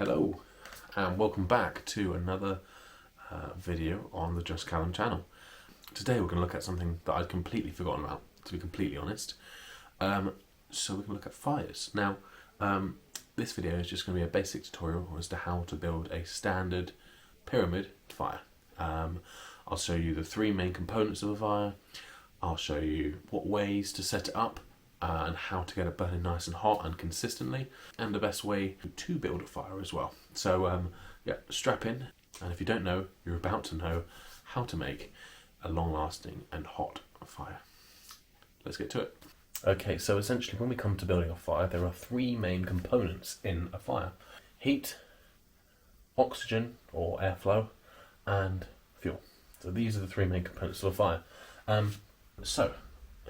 Hello and welcome back to another video on the Just Callum channel. Today we're going to look at something that I'd completely forgotten about, to be completely honest. So we're going to look at fires. Now this video is just going to be a basic tutorial as to how to build a standard pyramid fire. I'll show you the three main components of a fire. I'll show you what ways to set it up and how to get it burning nice and hot and consistently, and the best way to build a fire as well. So yeah, strap in, and if you don't know, you're about to know how to make a long-lasting and hot fire. Let's get to it. Okay, so essentially when we come to building a fire, there are three main components in a fire: heat, oxygen or airflow, and fuel. So these are the three main components of a fire. So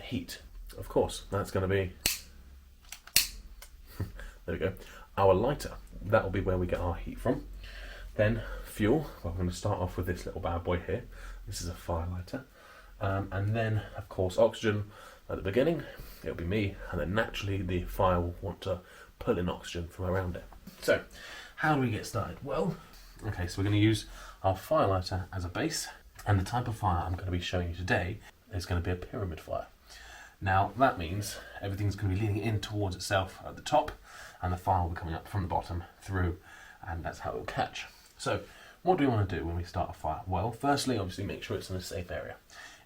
heat, of course, that's going to be there we go, our lighter. That will be where we get our heat from. Then fuel, well, we're going to start off with this little bad boy here. This is a fire lighter. And then of course oxygen at the beginning, it'll be me, and then naturally the fire will want to pull in oxygen from around it. So how do we get started? Well, okay, so we're going to use our fire lighter as a base, and the type of fire I'm going to be showing you today is going to be a pyramid fire. Now that means everything's going to be leaning in towards itself at the top, and the fire will be coming up from the bottom through, and that's how it will catch. So what do we want to do when we start a fire? Well, firstly, obviously make sure it's in a safe area.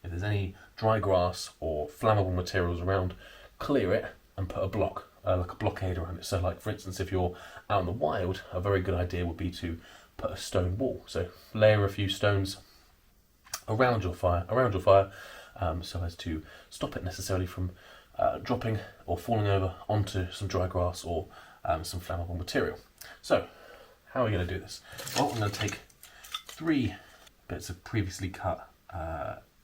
If there's any dry grass or flammable materials around, clear it and put a block, like a blockade around it. So like for instance, if you're out in the wild, a very good idea would be to put a stone wall. So layer a few stones around your fire, so as to stop it necessarily from dropping or falling over onto some dry grass or some flammable material. So how are we going to do this? Well, I'm going to take 3 bits of previously cut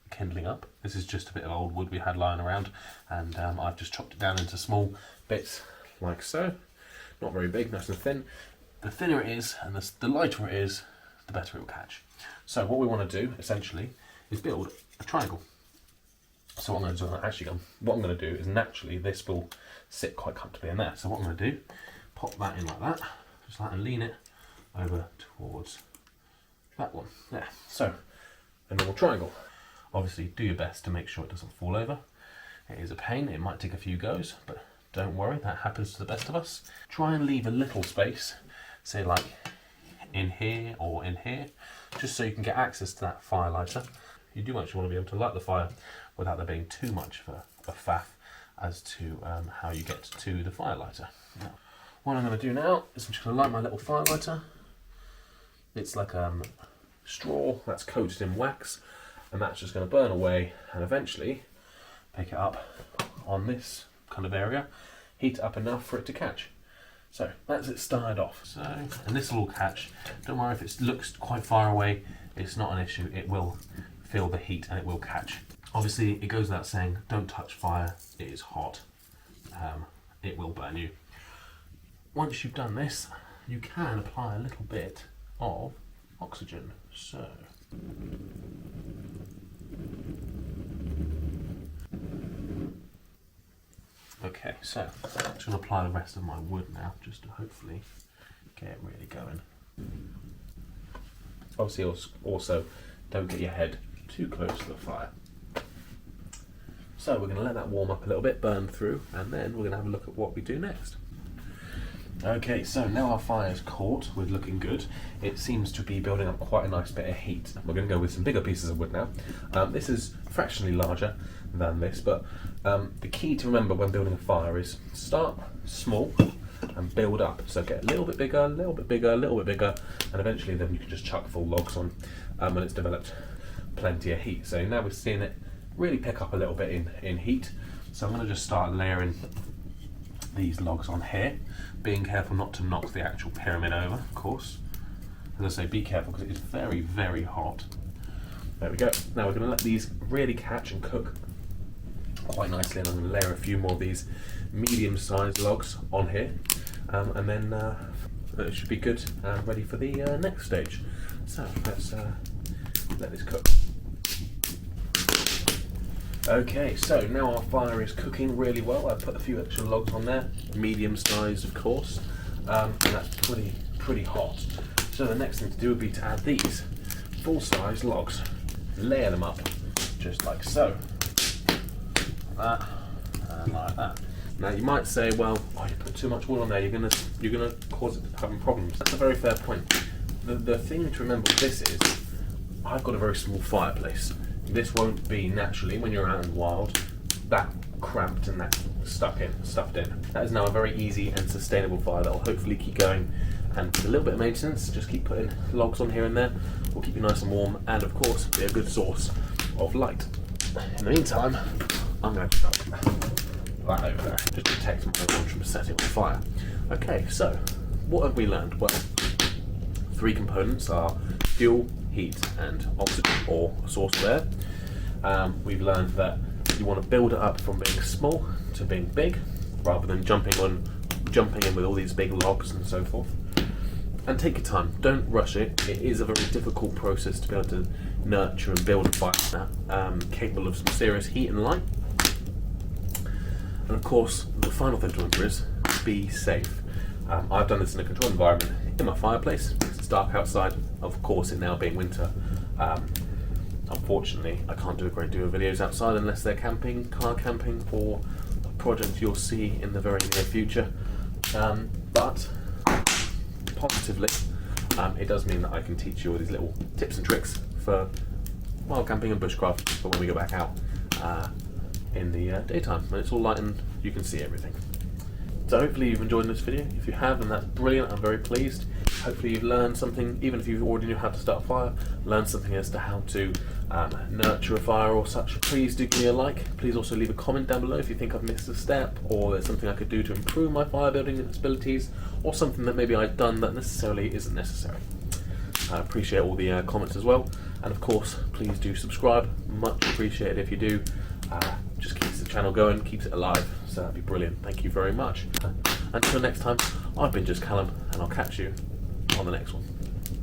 kindling up. This is just a bit of old wood we had lying around, and I've just chopped it down into small bits like so. Not very big, nice and thin. The thinner it is and the lighter it is, the better it will catch. So what we want to do essentially is build a triangle. So what I'm going to do is naturally this will sit quite comfortably in there. So what I'm going to do, pop that in like that, just like, and lean it over towards that one there. So a normal triangle. Obviously do your best to make sure it doesn't fall over. It is a pain, it might take a few goes, but don't worry, that happens to the best of us. Try and leave a little space, say like in here or in here, just so you can get access to that fire lighter. You do actually want to be able to light the fire without there being too much of a faff as to how you get to the fire lighter. Now, what I'm going to do now is I'm just going to light my little fire lighter. It's like straw that's coated in wax, and that's just going to burn away and eventually pick it up on this kind of area, heat it up enough for it to catch. So that's it started off. So, and this will all catch. Don't worry if it looks quite far away, it's not an issue. It will feel the heat and it will catch. Obviously it goes without saying, don't touch fire, it is hot. It will burn you. Once you've done this, you can apply a little bit of oxygen. So okay, so I'm just going to apply the rest of my wood now, just to hopefully get it really going. Obviously also don't get your head too close to the fire. So we're going to let that warm up a little bit, burn through, and then we're going to have a look at what we do next. Okay, so now our fire's caught with looking good. It seems to be building up quite a nice bit of heat. We're going to go with some bigger pieces of wood now. This is fractionally larger than this, but the key to remember when building a fire is start small and build up. So get a little bit bigger, a little bit bigger, a little bit bigger, and eventually then you can just chuck full logs on when it's developed plenty of heat. So now we're seeing it really pick up a little bit in heat. So I'm going to just start layering these logs on here, being careful not to knock the actual pyramid over, of course. As I say, be careful because it is very, very hot. There we go. Now we're going to let these really catch and cook quite nicely, and I'm going to layer a few more of these medium-sized logs on here, and then it should be good and ready for the next stage. So let's let this cook. Okay, so now our fire is cooking really well. I put a few extra logs on there, medium size of course, and that's pretty pretty hot. So the next thing to do would be to add these full-size logs, layer them up just like so, like that, and like that. Now you might say, well, oh, you put too much wood on there, you're gonna cause it having problems. That's a very fair point. The thing to remember with this is, I've got a very small fireplace. This won't be naturally, when you're out in the wild, that cramped and that stuffed in. That is now a very easy and sustainable fire that will hopefully keep going, and with a little bit of maintenance, just keep putting logs on here and there, will keep you nice and warm, and of course be a good source of light. In the meantime, I'm going to chuck that over there, just to protect my launch from setting on fire. Okay, so what have we learned? Well, 3 components are fuel, heat and oxygen, or a source of air. We've learned that you want to build it up from being small to being big, rather than jumping in with all these big logs and so forth. And take your time, don't rush it. It is a very difficult process to be able to nurture and build a fire capable of some serious heat and light. And of course, the final thing to remember is be safe. I've done this in a controlled environment in my fireplace. It's dark outside, of course, it now being winter. Unfortunately, I can't do a great deal of videos outside unless they're camping, car camping, or a project you'll see in the very near future. But positively, it does mean that I can teach you all these little tips and tricks for wild camping and bushcraft for when we go back out in the daytime, when it's all light and you can see everything. So hopefully you've enjoyed this video. If you have, then that's brilliant. I'm very pleased. Hopefully you've learned something, even if you already knew how to start a fire, learn something as to how to nurture a fire or such. Please do give me a like. Please also leave a comment down below if you think I've missed a step, or there's something I could do to improve my fire building abilities, or something that maybe I've done that necessarily isn't necessary. I appreciate all the comments as well. And of course, please do subscribe. Much appreciated if you do. Just keeps the channel going, keeps it alive, so that'd be brilliant. Thank you very much. Until next time, I've been Just Callum, and I'll catch you on the next one.